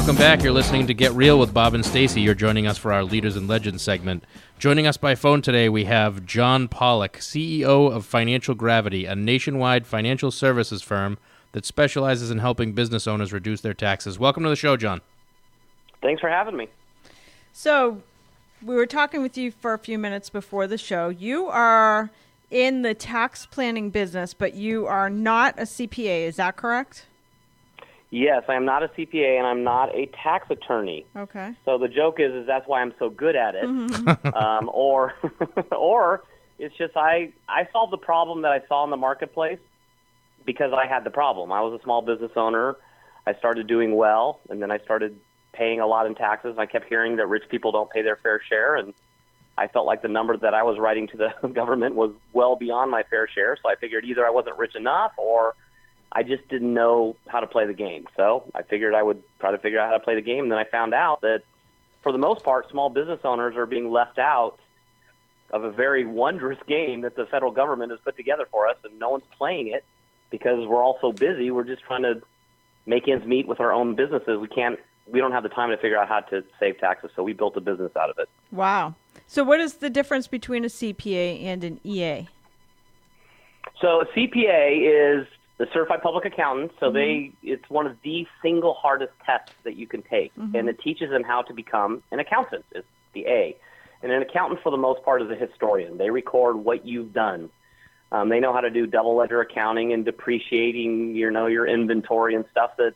Welcome back. You're listening to Get Real with Bob and Stacy. You're joining us for our Leaders and Legends segment. Joining us by phone today, we have John Pollock, CEO of Financial Gravity, a nationwide financial services firm that specializes in helping business owners reduce their taxes. Welcome to the show, John. Thanks for having me. So, we were talking with you for a few minutes before the show. You are in the tax planning business, but you are not a CPA. Is that correct? Yes, I am not a CPA and I'm not a tax attorney. Okay. So the joke is that's why I'm so good at it. Mm-hmm. Or it's just I solved the problem that I saw in the marketplace because I had the problem. I was a small business owner. I started doing well, and then I started paying a lot in taxes. I kept hearing that rich people don't pay their fair share, and I felt like the number that I was writing to the government was well beyond my fair share. So I figured either I wasn't rich enough or I just didn't know how to play the game. So I figured I would try to figure out how to play the game. And then I found out that, for the most part, small business owners are being left out of a very wondrous game that the federal government has put together for us, and no one's playing it because we're all so busy. We're just trying to make ends meet with our own businesses. We don't have the time to figure out how to save taxes, so we built a business out of it. Wow. So what is the difference between a CPA and an EA? So a CPA is the Certified Public Accountant, so it's one of the single hardest tests that you can take, and it teaches them how to become an accountant, is the A. And an accountant, for the most part, is a historian. They record what you've done. They know how to do double ledger accounting and depreciating, your inventory and stuff that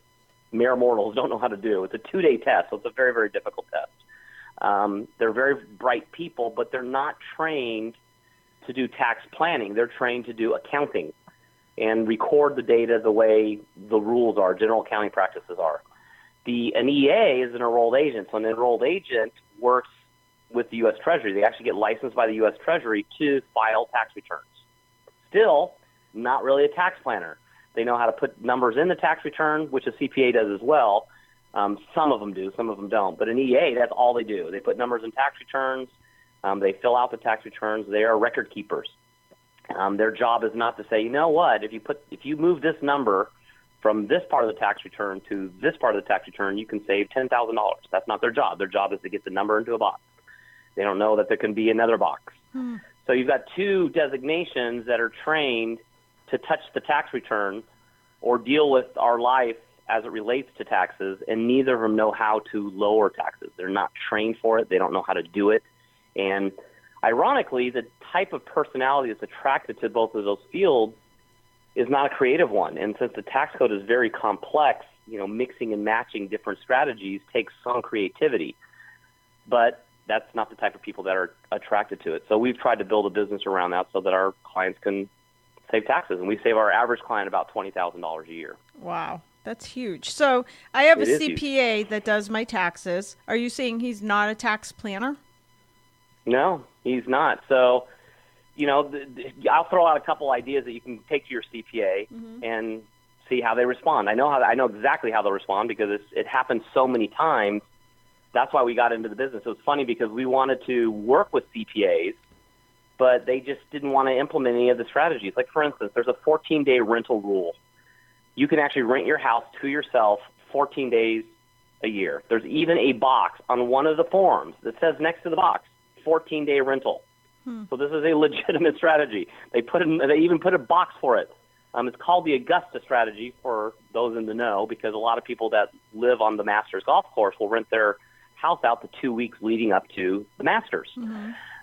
mere mortals don't know how to do. It's a 2-day test, so it's a very, very difficult test. They're very bright people, but they're not trained to do tax planning. They're trained to do accounting and record the data the way the rules are, general accounting practices are. An EA is an enrolled agent. So an enrolled agent works with the U.S. Treasury. They actually get licensed by the U.S. Treasury to file tax returns. Still, not really a tax planner. They know how to put numbers in the tax return, which a CPA does as well. Some of them do, some of them don't. But an EA, that's all they do. They put numbers in tax returns. They fill out the tax returns. They are record keepers. Their job is not to say, you know what, if you move this number from this part of the tax return to this part of the tax return, you can save $10,000. That's not their job. Their job is to get the number into a box. They don't know that there can be another box. So you've got two designations that are trained to touch the tax return or deal with our life as it relates to taxes, and neither of them know how to lower taxes. They're not trained for it. They don't know how to do it. And ironically, the type of personality that's attracted to both of those fields is not a creative one. And since the tax code is very complex, mixing and matching different strategies takes some creativity. But that's not the type of people that are attracted to it. So we've tried to build a business around that so that our clients can save taxes. And we save our average client about $20,000 a year. Wow. That's huge. So I have a CPA huge. That does my taxes. Are you saying he's not a tax planner? No, he's not. So, I'll throw out a couple ideas that you can take to your CPA and see how they respond. I know exactly how they'll respond because it happens so many times. That's why we got into the business. It was funny because we wanted to work with CPAs, but they just didn't want to implement any of the strategies. Like, for instance, there's a 14-day rental rule. You can actually rent your house to yourself 14 days a year. There's even a box on one of the forms that says next to the box, 14-day rental. So this is a legitimate strategy. They even put a box for it. It's called the Augusta strategy for those in the know, because a lot of people that live on the Masters golf course will rent their house out the 2 weeks leading up to the Masters.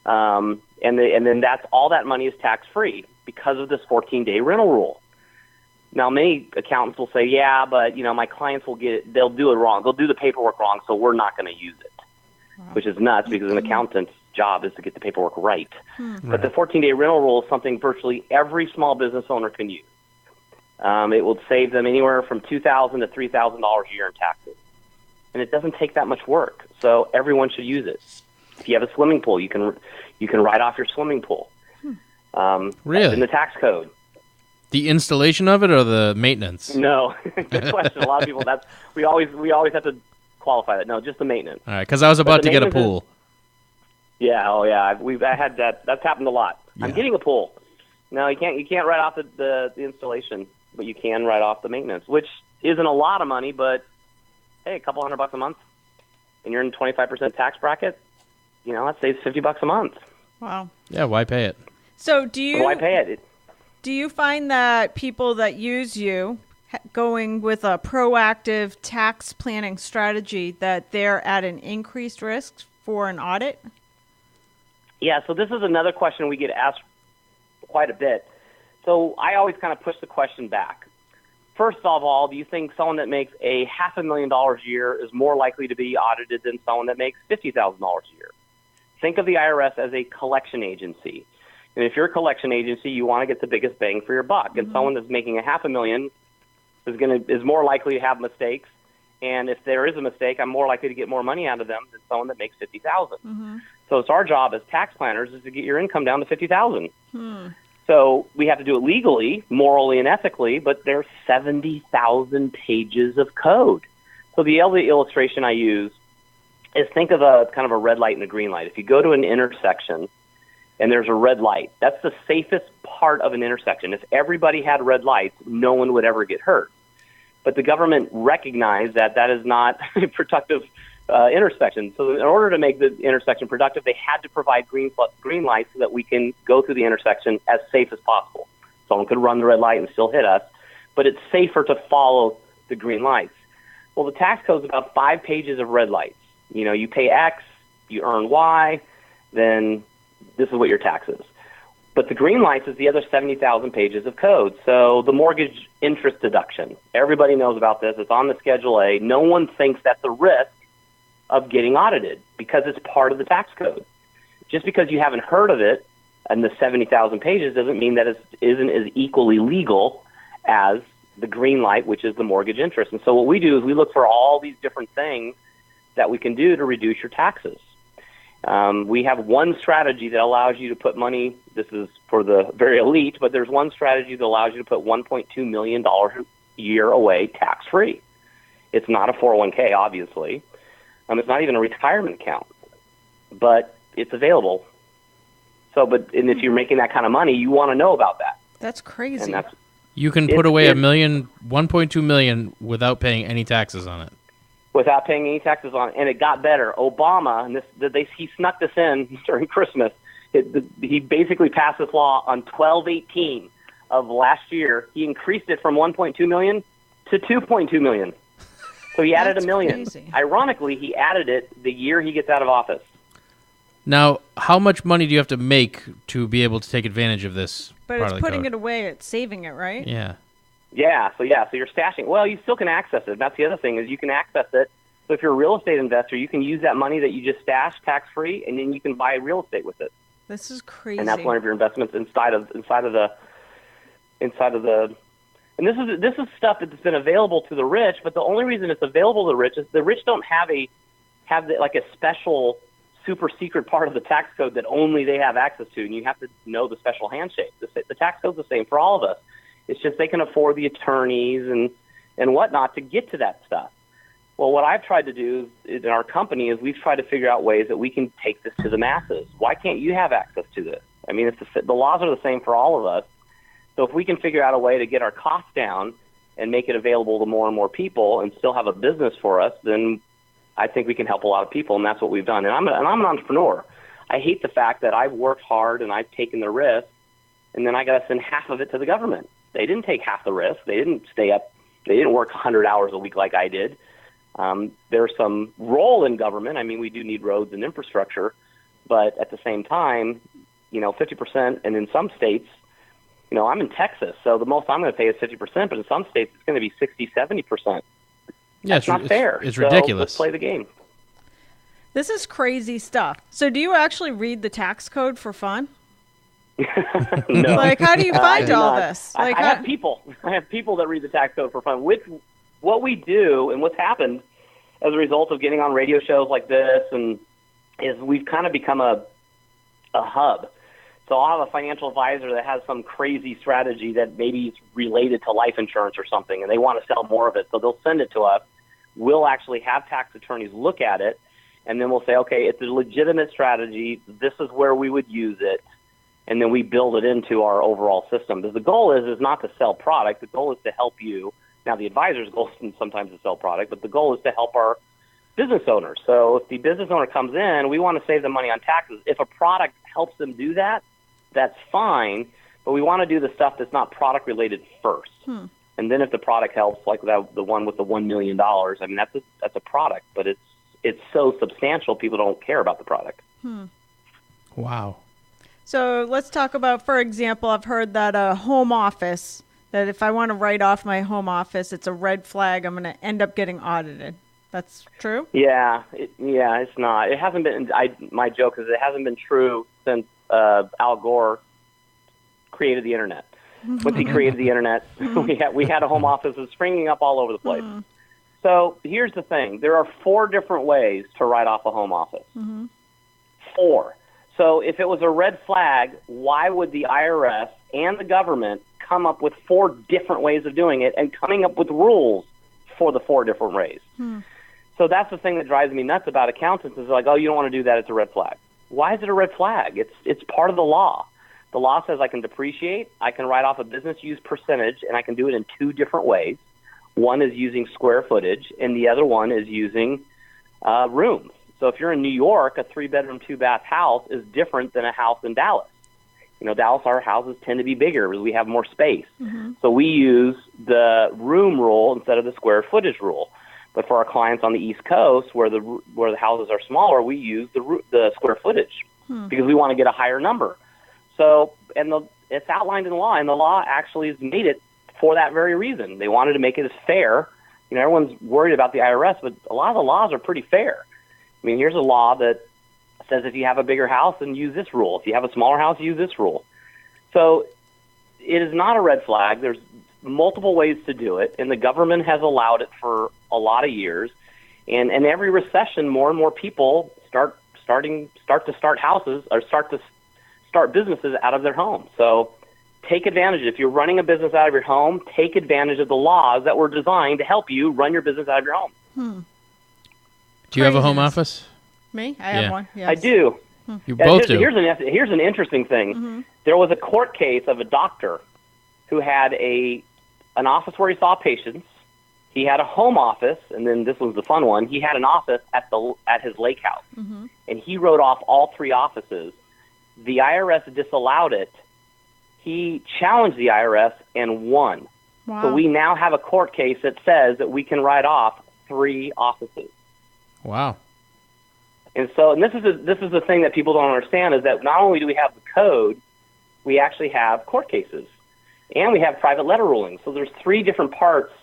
And then that's all that money is tax-free because of this 14-day rental rule. Now, many accountants will say, yeah, but, my clients they'll do it wrong. They'll do the paperwork wrong, so we're not going to use it, which is nuts because an accountant's job is to get the paperwork right. But the 14-day rental rule is something virtually every small business owner can use. It will save them anywhere from $2,000 to $3,000 a year in taxes. And it doesn't take that much work, so everyone should use it. If you have a swimming pool, you can write off your swimming pool. Really? In the tax code. The installation of it or the maintenance? No, good question. A lot of people we always have to qualify that. No, just the maintenance. All right, because I was about to get a pool. I had that. That's happened a lot. Yeah. I'm getting a pool. No, you can't write off the installation, but you can write off the maintenance, which isn't a lot of money, but hey, a couple $100 a month, and you're in the 25% tax bracket, that saves $50 a month. Wow. Yeah, why pay it? So Why pay it? Do you find that people that use you going with a proactive tax planning strategy, that they're at an increased risk for an audit? Yeah, so this is another question we get asked quite a bit. So I always kind of push the question back. First of all, do you think someone that makes a $500,000 a year is more likely to be audited than someone that makes $50,000 a year? Think of the IRS as a collection agency. And if you're a collection agency, you want to get the biggest bang for your buck. And someone that's making a $500,000 is more likely to have mistakes. And if there is a mistake, I'm more likely to get more money out of them than someone that makes $50,000. So it's our job as tax planners is to get your income down to $50,000. So we have to do it legally, morally, and ethically, but there's 70,000 pages of code. So the other illustration I use is think of a kind of a red light and a green light. If you go to an intersection and there's a red light, that's the safest part of an intersection. If everybody had red lights, no one would ever get hurt. But the government recognized that that is not a productive intersection. So in order to make the intersection productive, they had to provide green lights so that we can go through the intersection as safe as possible. Someone could run the red light and still hit us, but it's safer to follow the green lights. Well, the tax code is about 5 pages of red lights. You pay X, you earn Y, then this is what your tax is. But the green lights is the other 70,000 pages of code. So the mortgage interest deduction, everybody knows about this. It's on the Schedule A. No one thinks that's a risk of getting audited because it's part of the tax code. Just because you haven't heard of it and the 70,000 pages doesn't mean that it isn't as equally legal as the green light, which is the mortgage interest. And so what we do is we look for all these different things that we can do to reduce your taxes. We have one strategy that allows you to put money, this is for the very elite, but there's one strategy that allows you to put $1.2 million a year away tax-free. It's not a 401k, obviously. It's not even a retirement account, but it's available. And if you're making that kind of money, you want to know about that. That's crazy. And you can put away $1.2 million without paying any taxes on it. Without paying any taxes on it. And it got better. Obama, and he snuck this in during Christmas. He basically passed this law on 12/18 of last year. He increased it from 1.2 million to 2.2 million. So he added $1 million. Crazy. Ironically, he added it the year he gets out of office. Now, how much money do you have to make to be able to take advantage of this? But it's putting it away, it's saving it, right? Yeah. So you're stashing. Well, you still can access it. That's the other thing is you can access it. So if you're a real estate investor, you can use that money that you just stashed tax-free, and then you can buy real estate with it. This is crazy. And that's one of your investments inside of the. And this is stuff that's been available to the rich, but the only reason it's available to the rich is the rich don't have a special super secret part of the tax code that only they have access to, and you have to know the special handshake. The tax code's the same for all of us. It's just they can afford the attorneys and whatnot to get to that stuff. Well, what I've tried to do in our company is we've tried to figure out ways that we can take this to the masses. Why can't you have access to this? I mean, the laws are the same for all of us. So if we can figure out a way to get our costs down and make it available to more and more people and still have a business for us, then I think we can help a lot of people, and that's what we've done. And I'm an entrepreneur. I hate the fact that I've worked hard and I've taken the risk, and then I got to send half of it to the government. They didn't take half the risk. They didn't stay up. They didn't work 100 hours a week like I did. There's some role in government. I mean, we do need roads and infrastructure, but at the same time, 50%, and in some states, I'm in Texas, so the most I'm going to pay is 50%, but in some states it's going to be 60, 70%. Yeah, That's not fair. It's so ridiculous. Let's play the game. This is crazy stuff. So do you actually read the tax code for fun? No. How do you find all this? I have people. I have people that read the tax code for fun. What we do and what's happened as a result of getting on radio shows like this is we've kind of become a hub. So I'll have a financial advisor that has some crazy strategy that maybe is related to life insurance or something, and they want to sell more of it. So they'll send it to us. We'll actually have tax attorneys look at it, and then we'll say, okay, it's a legitimate strategy. This is where we would use it. And then we build it into our overall system. Because the goal is not to sell product. The goal is to help you. Now, the advisor's goal is sometimes to sell product, but the goal is to help our business owners. So if the business owner comes in, we want to save them money on taxes. If a product helps them do that, that's fine, but we want to do the stuff that's not product-related first. And then if the product helps, like the one with the $1 million, I mean, that's a product, but it's so substantial, people don't care about the product. Wow. So let's talk about, for example, I've heard that a home office, that if I want to write off my home office, it's a red flag. I'm going to end up getting audited. That's true? Yeah, it's not. It hasn't been. My joke is it hasn't been true since Al Gore created the internet. Once he created the internet, we had a home office that's springing up all over the place. So here's the thing: there are 4 different ways to write off a home office. 4. So if it was a red flag, why would the IRS and the government come up with 4 different ways of doing it and coming up with rules for the 4 different ways? So that's the thing that drives me nuts about accountants is like, oh, you don't want to do that, it's a red flag. Why is it a red flag? It's part of the law. The law says I can depreciate, I can write off a business use percentage, and I can do it in 2 different ways. One is using square footage, and the other one is using rooms. So if you're in New York, a 3-bedroom, 2-bath house is different than a house in Dallas. Dallas, our houses tend to be bigger because we have more space. So we use the room rule instead of the square footage rule. But for our clients on the East Coast, where the houses are smaller, we use the square footage because we want to get a higher number. So, it's outlined in the law, and the law actually has made it for that very reason. They wanted to make it as fair. Everyone's worried about the IRS, but a lot of the laws are pretty fair. I mean, here's a law that says if you have a bigger house, then use this rule. If you have a smaller house, use this rule. So it is not a red flag. There's multiple ways to do it, and the government has allowed it for a lot of years. And in every recession, more and more people start businesses out of their home. So take advantage. If you're running a business out of your home, take advantage of the laws that were designed to help you run your business out of your home. Do you have a home office? Me? I have one. Yes. I do. You both do. Here's an interesting thing. There was a court case of a doctor who had an office where he saw patients. He had a home office, and then this was the fun one. He had an office at his lake house, and he wrote off all 3 offices. The IRS disallowed it. He challenged the IRS and won. Wow. So we now have a court case that says that we can write off 3 offices. Wow. And this is the thing that people don't understand is that not only do we have the code, we actually have court cases, and we have private letter rulings. So there's 3 different parts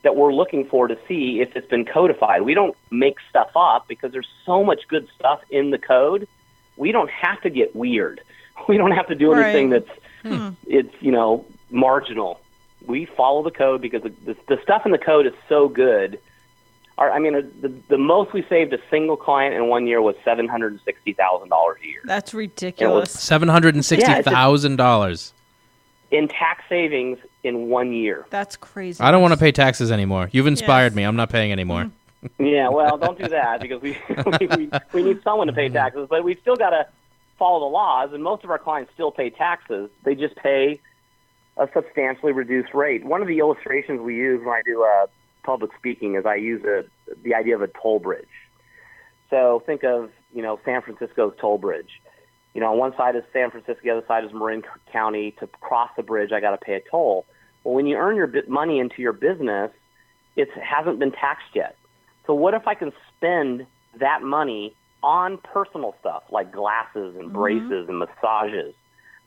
that we're looking for to see if it's been codified. We don't make stuff up because there's so much good stuff in the code. We don't have to get weird. We don't have to do anything that's it's marginal. We follow the code because the stuff in the code is so good. The most we saved a single client in 1 year was $760,000 a year. That's ridiculous. $760,000 in tax savings in 1 year. That's crazy. I don't want to pay taxes anymore. You've inspired me. I'm not paying anymore. Yeah, well, don't do that because we need someone to pay taxes, but we've still got to follow the laws, and most of our clients still pay taxes. They just pay a substantially reduced rate. One of the illustrations we use when I do public speaking is I use the idea of a toll bridge. So think of, San Francisco's toll bridge. On one side is San Francisco, the other side is Marin County. To cross the bridge, I got to pay a toll. Well, when you earn your money into your business, it hasn't been taxed yet. So what if I can spend that money on personal stuff like glasses and braces and massages?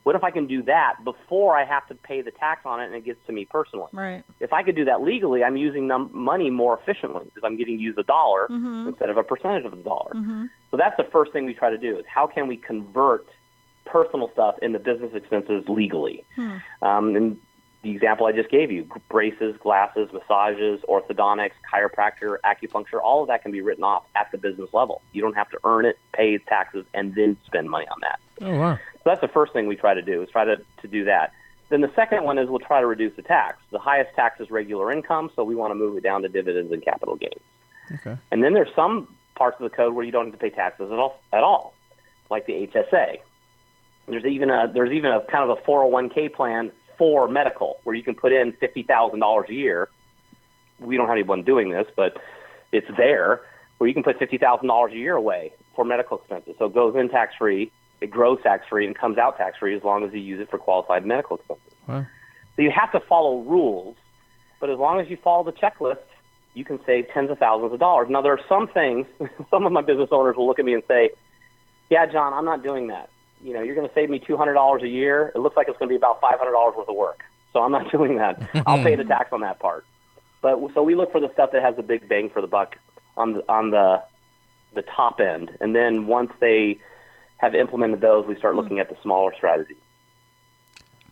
What if I can do that before I have to pay the tax on it and it gets to me personally? Right. If I could do that legally, I'm using money more efficiently because I'm getting used a dollar instead of a percentage of the dollar. So that's the first thing we try to do is how can we convert personal stuff into business expenses legally? And the example I just gave you, braces, glasses, massages, orthodontics, chiropractor, acupuncture, all of that can be written off at the business level. You don't have to earn it, pay taxes, and then spend money on that. Oh, wow. So that's the first thing we try to do is try to do that. Then the second one is we'll try to reduce the tax. The highest tax is regular income, so we want to move it down to dividends and capital gains. Okay. And then there's some parts of the code where you don't have to pay taxes at all, like the HSA. There's even a kind of a 401k plan for medical where you can put in $50,000 a year we don't have anyone doing this, but it's there, where you can put $50,000 a year away for medical expenses. So it goes in tax-free, it grows tax-free, and comes out tax-free as long as you use it for qualified medical expenses. Wow. So you have to follow rules, but as long as you follow the checklist, you can save tens of thousands of dollars. Now, there are some things, some of my business owners will look at me and say, yeah, John, I'm not doing that. You know, you're going to save me $200 a year. It looks like it's going to be about $500 worth of work. So I'm not doing that. I'll pay the tax on that part. But so we look for the stuff that has the big bang for the buck on the top end. And then once they have implemented those, we start looking at the smaller strategies.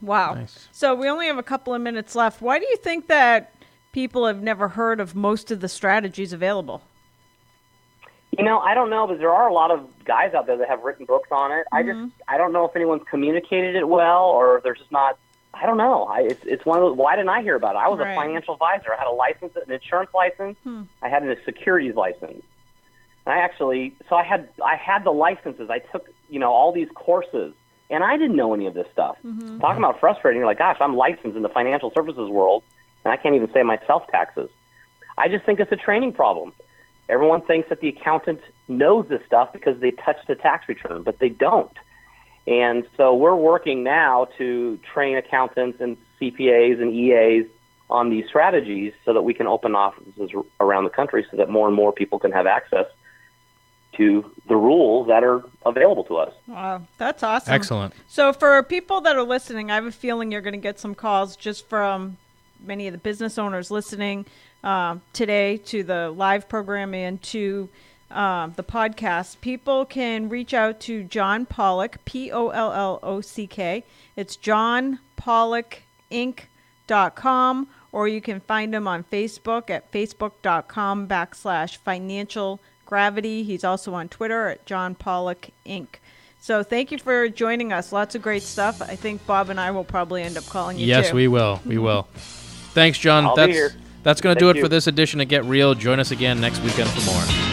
Wow. Nice. So we only have a couple of minutes left. Why do you think that people have never heard of most of the strategies available? You know, I don't know, but there are a lot of guys out there that have written books on it. I don't know if anyone's communicated it well, or there's just not. I don't know. It's one of those. Why didn't I hear about it? I was Right. a financial advisor. I had a license, an insurance license. I had a securities license. And I had the licenses. I took, all these courses, and I didn't know any of this stuff. Talking about frustrating, you're like, gosh, I'm licensed in the financial services world, and I can't even say myself taxes. I just think it's a training problem. Everyone thinks that the accountant knows this stuff because they touched the tax return, but they don't. And so we're working now to train accountants and CPAs and EAs on these strategies so that we can open offices around the country so that more and more people can have access to the rules that are available to us. Wow, that's awesome. Excellent. So for people that are listening, I have a feeling you're going to get some calls just from many of the business owners listening today to the live program and to the podcast. People can reach out to John Pollock, Pollock. It's johnpollocinc.com, or you can find him on Facebook at facebook.com/financial gravity. He's also on Twitter at John Pollock Inc. So thank you for joining us. Lots of great stuff. I think Bob and I will probably end up calling you Yes, too. we will. We will. Thanks, John. I'll be here. That's going to do Thank it you. for this edition of Get Real. Join us again next weekend for more.